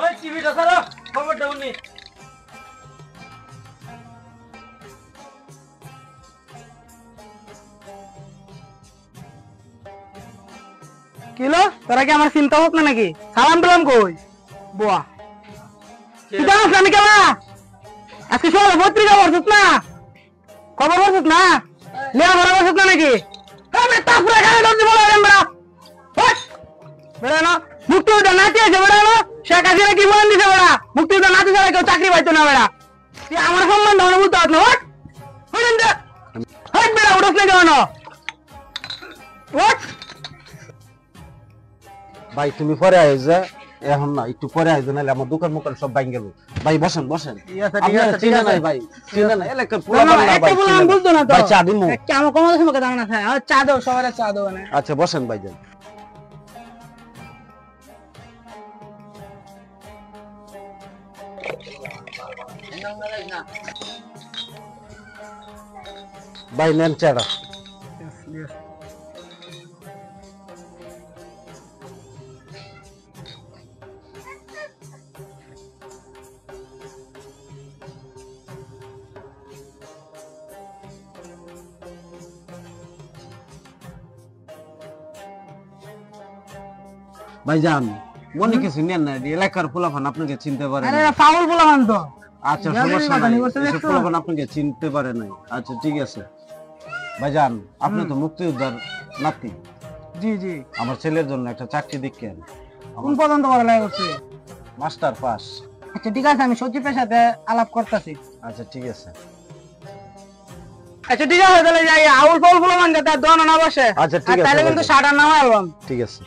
ওই টিভিটা ছাড়ো, খবরটা উনি। কিলো তোরা কি আমার চিন্তা হোক না নাকি? সালাম দিলাম কই বুয়া তুই জানাস না আমি কেলা আজকে সব পত্রিকা পড়ছিস না, খবর পড়ছিস না, লেয়া ভরা পড়ছিস না নাকি? তারপরে গাড়ি ধরছি বলো বেড়া বেড়া না মুক্তিযোদ্ধা নাচি আছে বেড়া না, শেখ হাসিনা কি বলেন দিছে বেড়া, মুক্তিযোদ্ধা নাচি ছাড়া কেউ চাকরি পাইতো না বেড়া। তুই আমার সম্বন্ধে মনে বলতে পারছ না? হট বেড়া উঠোস না কেন? ভাই তুমি পরে আইজা, এখন না একটু পরে আইজা, নাহলে আমার দোকান মোকান সব ভাঙ গেল। ভাই বসেন বসেন। আপনারা চিনা নাই ভাই, চিনা নাই এলাকার পোলা না ভাই, বুঝতো না তো ভাই চা দিমু। আমার কমাতে সময় দাও না খায় চা দাও, সবাই চা দাও না। আচ্ছা বসেন ভাইজান। ভাই নেন চাটা। ভাইজান মনে কিছু নেন না, এলাকার পোলাপান আপনাকে চিনতে পারে আরে না। ফাউল পোলাপান তো। আচ্ছা সমস্যা নাই, এসব পোলাপান আপনাকে চিনতে পারে নাই। আচ্ছা ঠিক আছে ভাইজান, আপনি তো মুক্তিযোদ্ধার নাতি, জি জি। আমার ছেলের জন্য একটা চাকরি দেখেন। কোন পর্যন্ত পড়ালেখা করছে? Master pass. আচ্ছা ঠিক আছে, আমি সচিবের সাথে আলাপ করতেছি। আচ্ছা ঠিক আছে। আচ্ছা ঠিক আছে, তাহলে যাই। আউল ফাউল পোলাপান যাতে আর দোকানে না বসে। আচ্ছা ঠিক আছে তাহলে কিন্তু ভাইজান। সাড়ার নামা অ্যালবাম। ঠিক আছে।